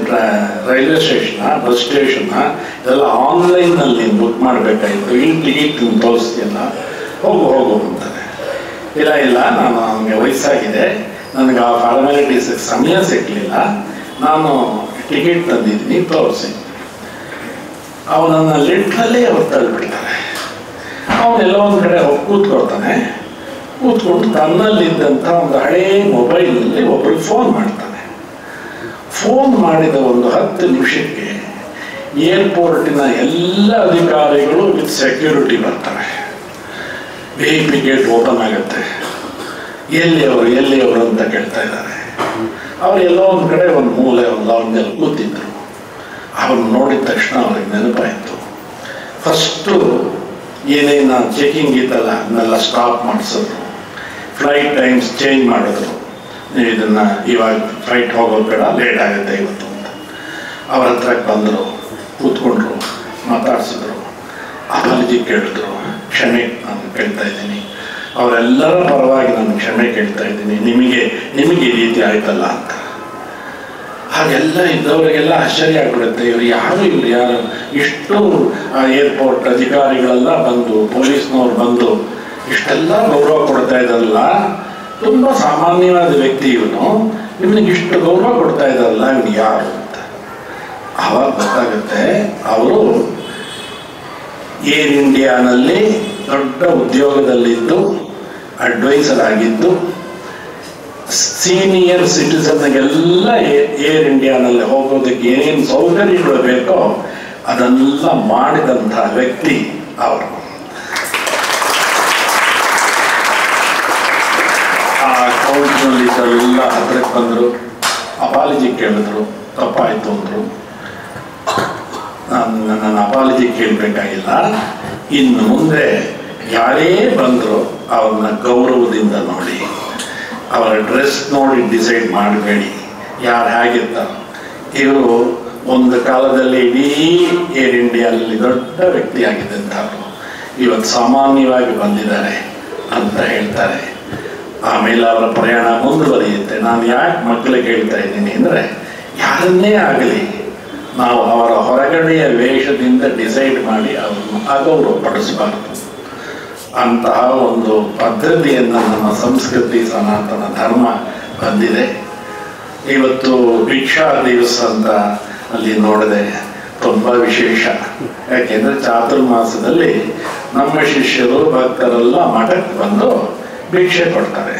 ರೈಲ್ವೆ ಸ್ಟೇಷನ್ನ, ಬಸ್ ಸ್ಟೇಷನ್ನ, ಇದೆಲ್ಲ ಆನ್ಲೈನಲ್ಲಿ ನೀನು ಬುಕ್ ಮಾಡಬೇಕಾಯಿತು, ಇಲ್ಲಿ ಟಿಕೆಟ್ ನೀನು ತೋರಿಸ್ತೀಯಲ್ಲ, ಹೋಗು ಅಂತಾರೆ. ಇಲ್ಲ ನಾನು, ನನಗೆ ವಯಸ್ಸಾಗಿದೆ, ನನಗೆ ಆ ಫಾರ್ಮಾಲಿಟೀಸಿಗೆ ಸಮಯ ಸಿಗಲಿಲ್ಲ, ನಾನು ಟಿಕೆಟ್ ತಂದಿದ್ದೀನಿ, ತೋರಿಸಿ. ಅವನನ್ನು ಲಿಟ್ರಲ್ಲೇ ಅವ್ರು ತಳ್ಳಿಬಿಡ್ತಾರೆ. ಅವನೆಲ್ಲ ಒಂದು ಕಡೆ ಹೋಗಿ ಕೂತ್ಕೊಳ್ತಾನೆ. ಕೂತ್ಕೊಂಡು ತನ್ನಲ್ಲಿದ್ದಂಥ ಒಂದು ಹಳೇ ಮೊಬೈಲ್ನಲ್ಲಿ ಒಬ್ಬರಿಗೆ ಫೋನ್ ಮಾಡ್ತಾನೆ. ಫೋನ್ ಮಾಡಿದ ಒಂದು 10 ನಿಮಿಷಕ್ಕೆ ಏರ್ಪೋರ್ಟಿನ ಎಲ್ಲ ಅಧಿಕಾರಿಗಳು ವಿತ್ ಸೆಕ್ಯೂರಿಟಿ ಬರ್ತಾರೆ. VIP ಗೇಟ್ ಓಪನ್ ಆಗುತ್ತೆ. ಎಲ್ಲಿ ಅವರು ಅಂತ ಕೇಳ್ತಾ ಇದ್ದಾರೆ. ಅವರು ಎಲ್ಲೋ ಒಂದು ಕಡೆ ಒಂದು ಮೂಲೆ ಒಂದು ಲಾಂಜಲ್ಲಿ ಕೂತಿದ್ರು. ಅವ್ರನ್ನ ನೋಡಿದ ತಕ್ಷಣ ಅವ್ರಿಗೆ ನೆನಪಾಯಿತು. ಫಸ್ಟು ಏನೇನು ಚೆಕಿಂಗ್ ಇತ್ತಲ್ಲ ಅದನ್ನೆಲ್ಲ ಸ್ಟಾಪ್ ಮಾಡಿಸಿದ್ರು. ಫ್ಲೈಟ್ ಟೈಮ್ಸ್ ಚೇಂಜ್ ಮಾಡಿದ್ರು. ನೀವು ಇದನ್ನು ಇವಾಗ ಫ್ಲೈಟ್ ಹೋಗೋದು ಬೇಡ, ಲೇಟ್ ಆಗುತ್ತೆ ಇವತ್ತು ಅಂತ. ಅವ್ರ ಹತ್ರಕ್ಕೆ ಬಂದರು, ಕೂತ್ಕೊಂಡ್ರು, ಮಾತಾಡ್ಸಿದ್ರು, ಅಪಾಲಜಿ ಕೇಳಿದ್ರು. ಕ್ಷಮೆ ನಾನು ಕೇಳ್ತಾ ಇದ್ದೀನಿ, ಅವರೆಲ್ಲರ ಪರವಾಗಿ ನಾನು ಕ್ಷಮೆ ಕೇಳ್ತಾ ಇದ್ದೀನಿ, ನಿಮಗೆ ಈ ರೀತಿ ಆಯ್ತಲ್ಲ ಅಂತ. ಹಾಗೆಲ್ಲ ಇದ್ದವರಿಗೆಲ್ಲ ಆಶ್ಚರ್ಯ ಆಗ್ಬಿಡುತ್ತೆ. ಇವರು ಯಾರು ಇಷ್ಟು ಏರ್ಪೋರ್ಟ್ ಅಧಿಕಾರಿಗಳೆಲ್ಲ ಬಂದು, ಪೊಲೀಸ್ನವ್ರು ಬಂದು ಇಷ್ಟೆಲ್ಲ ಗೌರವ ಕೊಡ್ತಾ ಇದ್ದಾರಲ್ಲ, ತುಂಬ ಸಾಮಾನ್ಯವಾದ ವ್ಯಕ್ತಿ ಇವನು, ಇವನಿಗೆ ಇಷ್ಟು ಗೌರವ ಕೊಡ್ತಾ ಇದ್ದಾರಲ್ಲ, ಇವನು ಯಾರು ಅಂತ. ಆವಾಗ ಗೊತ್ತಾಗುತ್ತೆ ಅವರು ಏರ್ ಇಂಡಿಯಾನಲ್ಲಿ ದೊಡ್ಡ ಉದ್ಯೋಗದಲ್ಲಿದ್ದು, ಅಡ್ವೈಸರ್ ಆಗಿದ್ದು, ಸೀನಿಯರ್ ಸಿಟಿಸನ್ಗೆಲ್ಲ ಏರ್ ಇಂಡಿಯಾನಲ್ಲಿ ಹೋಗೋದಕ್ಕೆ ಏನೇನು ಸೌಕರ್ಯಗಳು ಬೇಕೋ ಅದನ್ನೆಲ್ಲ ಮಾಡಿದಂಥ ವ್ಯಕ್ತಿ ಅವರು. ಆ ಕೌಂಟ್ನಲ್ಲಿದ್ದೆಲ್ಲ ಹತ್ರಕ್ಕೆ ಬಂದರು, ಅಪಾಲಜಿ ಕೇಳಿದ್ರು, ತಪ್ಪಾಯಿತು ಅಂದರು. ನನ್ನ ಅಪಾಲಜಿ ಕೇಳಬೇಕಾಗಿಲ್ಲ, ಇನ್ನು ಮುಂದೆ ಯಾರೇ ಬಂದರೂ ಅವ್ರನ್ನ ಗೌರವದಿಂದ ನೋಡಿ, ಅವರ ಡ್ರೆಸ್ ನೋಡಿ ಡಿಸೈಡ್ ಮಾಡಬೇಡಿ, ಯಾರು ಹೇಗಿರ್ತಾರೆ. ಇವರು ಒಂದು ಕಾಲದಲ್ಲಿ ಇಡೀ ಏರ್ ಇಂಡಿಯಾದಲ್ಲಿ ದೊಡ್ಡ ವ್ಯಕ್ತಿ ಆಗಿದ್ದಂಥವ್ರು ಇವತ್ತು ಸಾಮಾನ್ಯವಾಗಿ ಬಂದಿದ್ದಾರೆ ಅಂತ ಹೇಳ್ತಾರೆ. ಆಮೇಲೆ ಅವರ ಪ್ರಯಾಣ ಮುಂದುವರಿಯುತ್ತೆ. ನಾನು ಯಾಕೆ ಮಕ್ಕಳಿಗೆ ಹೇಳ್ತಾ ಇದ್ದೀನಿ ಅಂದರೆ, ಯಾರನ್ನೇ ಆಗಲಿ ನಾವು ಅವರ ಹೊರಗಡೆಯ ವೇಷದಿಂದ ಡಿಸೈಡ್ ಮಾಡಿ ಅವರನ್ನು ಅಗೌರವಪಡಿಸಬಾರದು. ಅಂತಹ ಒಂದು ಪದ್ಧತಿಯನ್ನು ನಮ್ಮ ಸಂಸ್ಕೃತಿ, ಸನಾತನ ಧರ್ಮ ಬಂದಿದೆ. ಇವತ್ತು ಭಿಕ್ಷಾ ದಿವಸ ಅಂತ ಅಲ್ಲಿ ನೋಡಿದೆ, ತುಂಬ ವಿಶೇಷ. ಯಾಕೆಂದರೆ ಚಾತುರ್ಮಾಸದಲ್ಲಿ ನಮ್ಮ ಶಿಷ್ಯರು ಭಕ್ತರೆಲ್ಲ ಮಠಕ್ಕೆ ಬಂದು ಭಿಕ್ಷೆ ಕೊಡ್ತಾರೆ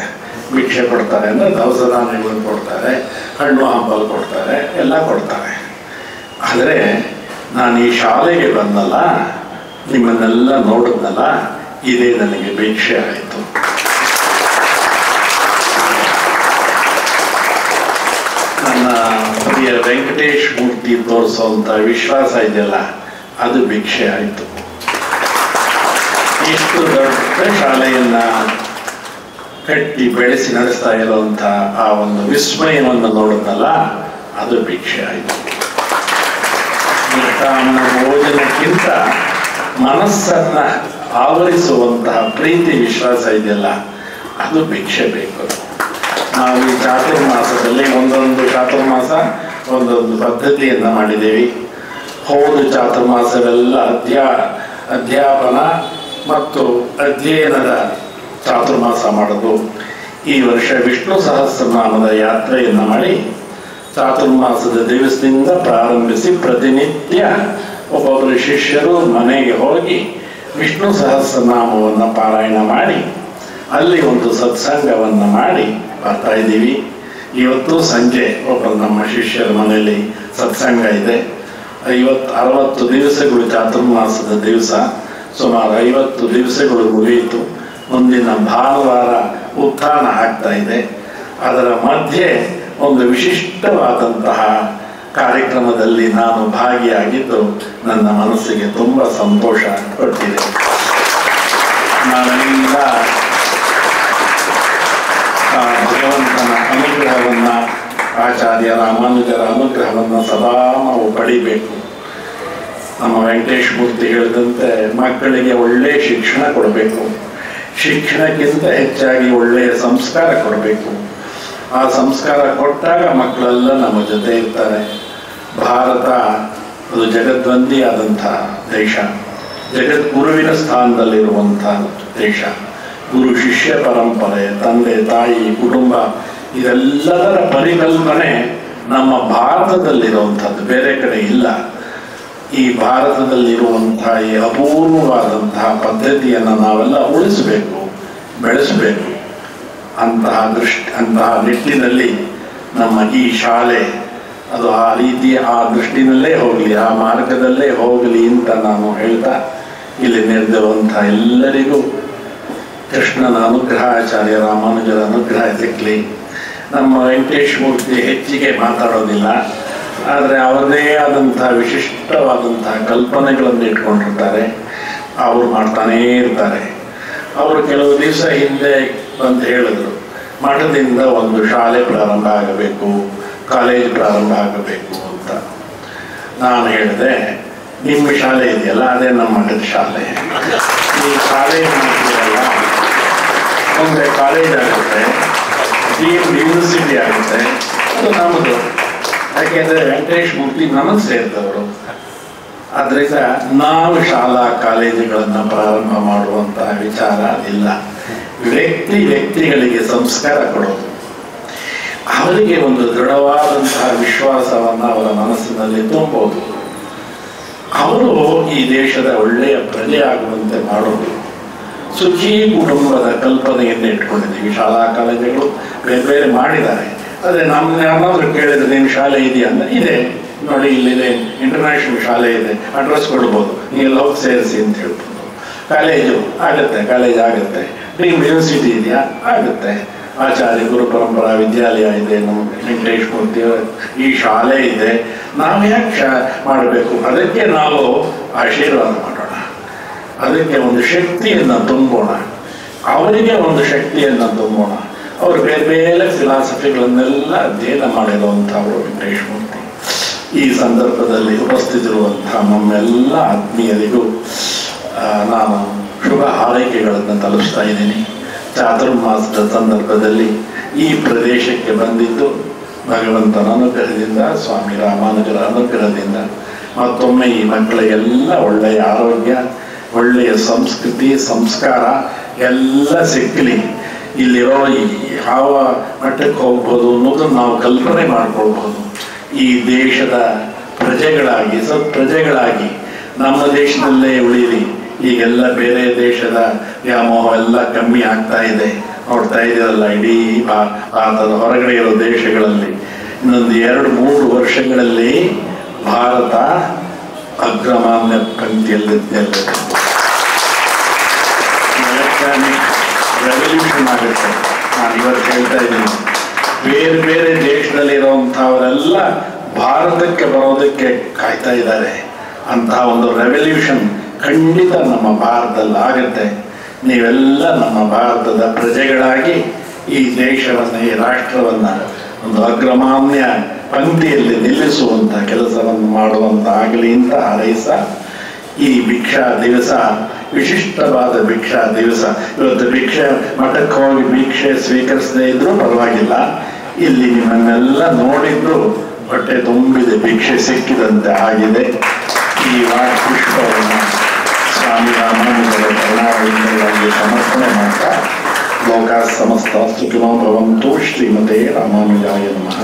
ಅಂದರೆ ದವಸ ಧಾನ್ಯಗಳು ಕೊಡ್ತಾರೆ, ಹಣ್ಣು ಹಂಪಲು ಕೊಡ್ತಾರೆ, ಎಲ್ಲ ಕೊಡ್ತಾರೆ. ಆದರೆ ನಾನು ಈ ಶಾಲೆಗೆ ಬಂದಲ್ಲ, ನಿಮ್ಮನ್ನೆಲ್ಲ ನೋಡಿದ್ನಲ್ಲ, ಇದೇ ನನಗೆ ಭಿಕ್ಷೆ ಆಯಿತು. ನನ್ನ ಪ್ರಿಯ ವೆಂಕಟೇಶ್ ಮೂರ್ತಿ ತೋರಿಸುವಂಥ ವಿಶ್ವಾಸ ಇದೆಯಲ್ಲ, ಅದು ಭಿಕ್ಷೆ ಆಯಿತು. ಇಷ್ಟು ದೊಡ್ಡ ಶಾಲೆಯನ್ನು ಕಟ್ಟಿ ಬೆಳೆಸಿ ನಡೆಸ್ತಾ ಇರುವಂಥ ಆ ಒಂದು ವಿಸ್ಮಯವನ್ನು ನೋಡಿದ್ನಲ್ಲ, ಅದು ಭಿಕ್ಷೆ ಆಯಿತು. ಮಿಷ್ಟಾನ್ನ ಭೋಜನಕ್ಕಿಂತ ಮನಸ್ಸನ್ನು ಆವರಿಸುವಂತಹ ಪ್ರೀತಿ ವಿಶ್ವಾಸ ಇದೆಯಲ್ಲ, ಅದು ಭಿಕ್ಷೆ ಬೇಕು. ನಾವು ಈ ಚಾತುರ್ಮಾಸದಲ್ಲಿ ಒಂದೊಂದು ಚಾತುರ್ಮಾಸ ಒಂದೊಂದು ಪದ್ಧತಿಯನ್ನು ಮಾಡಿದ್ದೇವೆ. ಹೋದ ಚಾತುರ್ಮಾಸವೆಲ್ಲ ಅಧ್ಯಾಪನ ಮತ್ತು ಅಧ್ಯಯನದ ಚಾತುರ್ಮಾಸ ಮಾಡೋದು. ಈ ವರ್ಷ ವಿಷ್ಣು ಸಹಸ್ರನಾಮದ ಯಾತ್ರೆಯನ್ನು ಮಾಡಿ ಚಾತುರ್ಮಾಸದ ದಿವಸದಿಂದ ಪ್ರಾರಂಭಿಸಿ ಪ್ರತಿನಿತ್ಯ ಒಬ್ಬೊಬ್ಬರು ಶಿಷ್ಯರು ಮನೆಗೆ ಹೋಗಿ ವಿಷ್ಣು ಸಹಸ್ರನಾಮವನ್ನು ಪಾರಾಯಣ ಮಾಡಿ ಅಲ್ಲಿ ಒಂದು ಸತ್ಸಂಗವನ್ನು ಮಾಡಿ ಬರ್ತಾ ಇದ್ದೀವಿ. ಇವತ್ತು ಸಂಜೆ ಒಬ್ಬರು ನಮ್ಮ ಶಿಷ್ಯರ ಮನೆಯಲ್ಲಿ ಸತ್ಸಂಗ ಇದೆ. 50-60 ದಿವಸಗಳು ಚಾತುರ್ಮಾಸದ ದಿವಸ, ಸುಮಾರು 50 ದಿವಸಗಳು ಮುಗಿಯಿತು. ಮುಂದಿನ ಭಾನುವಾರ ಉತ್ಥಾನ ಆಗ್ತಾ ಇದೆ. ಅದರ ಮಧ್ಯೆ ಒಂದು ವಿಶಿಷ್ಟವಾದಂತಹ ಕಾರ್ಯಕ್ರಮದಲ್ಲಿ ನಾನು ಭಾಗಿಯಾಗಿದ್ದು ನನ್ನ ಮನಸ್ಸಿಗೆ ತುಂಬ ಸಂತೋಷ ಕೊಟ್ಟಿದೆ. ನಾವೆಲ್ಲ ಭಗವಂತನ ಅನುಗ್ರಹವನ್ನು, ಆಚಾರ್ಯ ರಾಮಾನುಜರ ಅನುಗ್ರಹವನ್ನು ಸದಾ ನಾವು ಪಡಿಬೇಕು. ನಮ್ಮ ವೆಂಕಟೇಶ ಮೂರ್ತಿ ಹೇಳಿದಂತೆ ಮಕ್ಕಳಿಗೆ ಒಳ್ಳೆಯ ಶಿಕ್ಷಣ ಕೊಡಬೇಕು. ಶಿಕ್ಷಣಕ್ಕಿಂತ ಹೆಚ್ಚಾಗಿ ಒಳ್ಳೆಯ ಸಂಸ್ಕಾರ ಕೊಡಬೇಕು. ಆ ಸಂಸ್ಕಾರ ಕೊಟ್ಟಾಗ ಮಕ್ಕಳೆಲ್ಲ ನಮ್ಮ ಜೊತೆ ಇರ್ತಾರೆ. ಭಾರತ ಅದು ಜಗದ್ವಂದಿಯಾದಂಥ ದೇಶ, ಜಗದ್ಗುರುವಿನ ಸ್ಥಾನದಲ್ಲಿರುವಂಥ ದೇಶ. ಗುರು ಶಿಷ್ಯ ಪರಂಪರೆ, ತಂದೆ ತಾಯಿ ಕುಟುಂಬ ಇದೆಲ್ಲದರ ಪರಿಕಲ್ಪನೆ ನಮ್ಮ ಭಾರತದಲ್ಲಿರುವಂಥದ್ದು, ಬೇರೆ ಕಡೆ ಇಲ್ಲ. ಈ ಭಾರತದಲ್ಲಿರುವಂತಹ ಈ ಅಪೂರ್ವವಾದಂತಹ ಪದ್ಧತಿಯನ್ನು ನಾವೆಲ್ಲ ಉಳಿಸಬೇಕು, ಬೆಳೆಸಬೇಕು. ಅಂತಹ ನಿಟ್ಟಿನಲ್ಲಿ ನಮ್ಮ ಈ ಶಾಲೆ ಅದು ಆ ರೀತಿಯ ಆ ದೃಷ್ಟಿನಲ್ಲೇ ಹೋಗಲಿ, ಆ ಮಾರ್ಗದಲ್ಲೇ ಹೋಗಲಿ ಅಂತ ನಾನು ಹೇಳ್ತಾ, ಇಲ್ಲಿ ನೆರೆದಿರುವಂಥ ಎಲ್ಲರಿಗೂ ಕೃಷ್ಣನ ಅನುಗ್ರಹ, ಆಚಾರ್ಯ ರಾಮಾನುಜರ ಅನುಗ್ರಹ ಸಿಕ್ಕಲಿ. ನಮ್ಮ ವೆಂಕಟೇಶ ಮೂರ್ತಿ ಹೆಚ್ಚಿಗೆ ಮಾತಾಡೋದಿಲ್ಲ, ಆದರೆ ಅವರದೇ ಆದಂತಹ ವಿಶಿಷ್ಟವಾದಂತಹ ಕಲ್ಪನೆಗಳನ್ನು ಇಟ್ಕೊಂಡಿರ್ತಾರೆ. ಅವರು ಮಾಡ್ತಾನೇ ಇರ್ತಾರೆ. ಅವರು ಕೆಲವು ದಿವಸ ಹಿಂದೆ ಬಂದು ಹೇಳಿದ್ರು, ಮಠದಿಂದ ಒಂದು ಶಾಲೆ ಪ್ರಾರಂಭ ಆಗಬೇಕು, ಕಾಲೇಜ್ ಪ್ರಾರಂಭ ಆಗಬೇಕು ಅಂತ. ನಾನು ಹೇಳಿದೆ, ನಿಮ್ಮ ಶಾಲೆ ಇದೆಯಲ್ಲ ಅದೇ ನಮ್ಮ ಮಠದ ಶಾಲೆ. ಈ ಶಾಲೆ ಮಾಡ್ತೀರಲ್ಲ, ಮುಂದೆ ಕಾಲೇಜ್ ಆಗುತ್ತೆ, ಡೀಮ್ಡ್ ಯೂನಿವರ್ಸಿಟಿ ಆಗುತ್ತೆ, ಅದು ನಮ್ಮದು. ಯಾಕೆಂದರೆ ವೆಂಕಟೇಶ ಮೂರ್ತಿ ನಮಗೆ ಸೇರಿದವರು. ಆದ್ದರಿಂದ ನಾವು ಶಾಲಾ ಕಾಲೇಜುಗಳನ್ನು ಪ್ರಾರಂಭ ಮಾಡುವಂತಹ ವಿಚಾರ ಇಲ್ಲ. ವ್ಯಕ್ತಿಗಳಿಗೆ ಸಂಸ್ಕಾರ ಕೊಡೋದು, ಅವರಿಗೆ ಒಂದು ದೃಢವಾದಂತಹ ವಿಶ್ವಾಸವನ್ನು ಅವರ ಮನಸ್ಸಿನಲ್ಲಿ ತುಂಬೋದು. ಅವರು ಈ ದೇಶದ ಒಳ್ಳೆಯ ಪ್ರಜೆ ಆಗುವಂತೆ ಮಾಡೋದು. ಸುಖಿ ಕುಟುಂಬದ ಕಲ್ಪನೆಯನ್ನು ಇಟ್ಕೊಂಡಿದ್ದೀವಿ. ಶಾಲಾ ಕಾಲೇಜುಗಳು ಬೇರೆ ಬೇರೆ ಮಾಡಿದ್ದಾರೆ. ಆದರೆ ನಮ್ಮನ್ನಾದ್ರೂ ಕೇಳಿದ್ರೆ ನಿಮ್ಮ ಶಾಲೆ ಇದೆಯಾ ಅಂತ, ಇದೆ ನೋಡಿ, ಇಲ್ಲಿದೆ, ಇಂಟರ್ನ್ಯಾಷನಲ್ ಶಾಲೆ ಇದೆ, ಅಡ್ರೆಸ್ ಕೊಡ್ಬೋದು, ನೀವೆಲ್ಲ ಹೋಗಿ ಸೇರಿಸಿ ಅಂತ ಹೇಳ್ಬೋದು. ಕಾಲೇಜು ಆಗುತ್ತೆ, ಕಾಲೇಜ್ ಆಗುತ್ತೆ. ಡೀಮ್ಡ್ ಯೂನಿವರ್ಸಿಟಿ ಇದೆಯಾ? ಆಗುತ್ತೆ. ಆಚಾರ್ಯ ಗುರು ಪರಂಪರಾ ವಿದ್ಯಾಲಯ ಇದೆ, ನಮ್ಮ ವೆಂಕಟೇಶ ಮೂರ್ತಿ ಈ ಶಾಲೆ ಇದೆ. ನಾವು ಯಾಕೆ ಮಾಡಬೇಕು? ಅದಕ್ಕೆ ನಾವು ಆಶೀರ್ವಾದ ಮಾಡೋಣ, ಅದಕ್ಕೆ ಒಂದು ಶಕ್ತಿಯನ್ನು ತುಂಬೋಣ, ಅವರಿಗೆ ಒಂದು ಶಕ್ತಿಯನ್ನು ತುಂಬೋಣ. ಅವರು ಬೇರೆ ಬೇರೆ ಫಿಲಾಸಫಿಗಳನ್ನೆಲ್ಲ ಅಧ್ಯಯನ ಮಾಡಿರುವಂಥವರು ವೆಂಕಟೇಶ ಮೂರ್ತಿ. ಈ ಸಂದರ್ಭದಲ್ಲಿ ಉಪಸ್ಥಿತಿರುವಂತಹ ನಮ್ಮೆಲ್ಲ ಆತ್ಮೀಯರಿಗೂ ನಾನು ಶುಭ ಹಾರೈಕೆಗಳನ್ನು ತಲುಪಿಸ್ತಾ ಇದ್ದೀನಿ. ಚಾತುರ್ಮಾಸದ ಸಂದರ್ಭದಲ್ಲಿ ಈ ಪ್ರದೇಶಕ್ಕೆ ಬಂದಿದ್ದು ಭಗವಂತನ ಅನುಗ್ರಹದಿಂದ, ಸ್ವಾಮಿ ರಾಮಾನುಜರ ಅನುಗ್ರಹದಿಂದ. ಮತ್ತೊಮ್ಮೆ ಈ ಮಕ್ಕಳಿಗೆಲ್ಲ ಒಳ್ಳೆಯ ಆರೋಗ್ಯ, ಒಳ್ಳೆಯ ಸಂಸ್ಕೃತಿ, ಸಂಸ್ಕಾರ ಎಲ್ಲ ಸಿಕ್ಕಲಿ. ಇಲ್ಲಿರೋ ಯಾವ ಮಟ್ಟಕ್ಕೆ ಹೋಗ್ಬೋದು ಅನ್ನೋದನ್ನು ನಾವು ಕಲ್ಪನೆ ಮಾಡ್ಕೊಳ್ಬೋದು. ಈ ದೇಶದ ಪ್ರಜೆಗಳಾಗಿ, ಸತ್ಪ್ರಜೆಗಳಾಗಿ ನಮ್ಮ ದೇಶದಲ್ಲೇ ಉಳಿರಿ. ಈಗೆಲ್ಲ ಬೇರೆ ದೇಶದ ವ್ಯಾಮೋಹ ಎಲ್ಲ ಕಮ್ಮಿ ಆಗ್ತಾ ಇದೆ, ನೋಡ್ತಾ ಇದೆಯಲ್ಲ. ಇಡೀ ಭಾರತದ ಹೊರಗಡೆ ಇರೋ ದೇಶಗಳಲ್ಲಿ ಇನ್ನೊಂದು 2-3 ವರ್ಷಗಳಲ್ಲಿ ಭಾರತ ಅಗ್ರಮಾನ್ಯ ಪಂಕ್ತಿಯಲ್ಲಿದ್ದೆಲ್ಲ ಎಲೆಕ್ಟ್ರಾನಿಕ್ ರೆವಲ್ಯೂಷನ್ ಆಗುತ್ತೆ. ನಾನು ಇವತ್ತು ಹೇಳ್ತಾ ಇದ್ದೀನಿ, ಬೇರೆ ಬೇರೆ ದೇಶದಲ್ಲಿರುವಂಥವರೆಲ್ಲ ಭಾರತಕ್ಕೆ ಬರೋದಕ್ಕೆ ಕಾಯ್ತಾ ಇದ್ದಾರೆ. ಅಂತಹ ಒಂದು ರೆವಲ್ಯೂಷನ್ ಖಂಡಿತ ನಮ್ಮ ಭಾರತದಲ್ಲಿ ಆಗುತ್ತೆ. ನೀವೆಲ್ಲ ನಮ್ಮ ಭಾರತದ ಪ್ರಜೆಗಳಾಗಿ ಈ ದೇಶವನ್ನು, ಈ ರಾಷ್ಟ್ರವನ್ನು ಒಂದು ಅಗ್ರಮಾನ್ಯ ಪಂಕ್ತಿಯಲ್ಲಿ ನಿಲ್ಲಿಸುವಂಥ ಕೆಲಸವನ್ನು ಮಾಡುವಂಥ ಆಗಲಿ ಅಂತ ಹಾರೈಸ, ಈ ಭಿಕ್ಷಾ ದಿವಸ ವಿಶಿಷ್ಟವಾದ ಭಿಕ್ಷಾ ದಿವಸ. ಇವತ್ತು ಭಿಕ್ಷೆ ಮಠಕ್ಕೆ ಹೋಗಿ ಭಿಕ್ಷೆ ಸ್ವೀಕರಿಸದೇ ಇದ್ರೂ ಪರವಾಗಿಲ್ಲ, ಇಲ್ಲಿ ನಿಮ್ಮನ್ನೆಲ್ಲ ನೋಡಿದ್ದು ಹೊಟ್ಟೆ ತುಂಬಿದೆ, ಭಿಕ್ಷೆ ಸಿಕ್ಕಿದಂತೆ ಆಗಿದೆ. ಈ ಪುಷ್ಪವನ್ನು ಸ್ವಾಮಿ ರಾಮಾನುಜರ ಕರುಣಾವಿಂದವಾಗಿ ಸಮರ್ಪಣೆ ಮಾಡ್ತಾ ಲೋಕ ಸಮಸ್ತ ಸುಖಿನೋ ಭವಂತು ಶ್ರೀಮತೆ ರಾಮಾನುಜಾಯ ನಮಃ.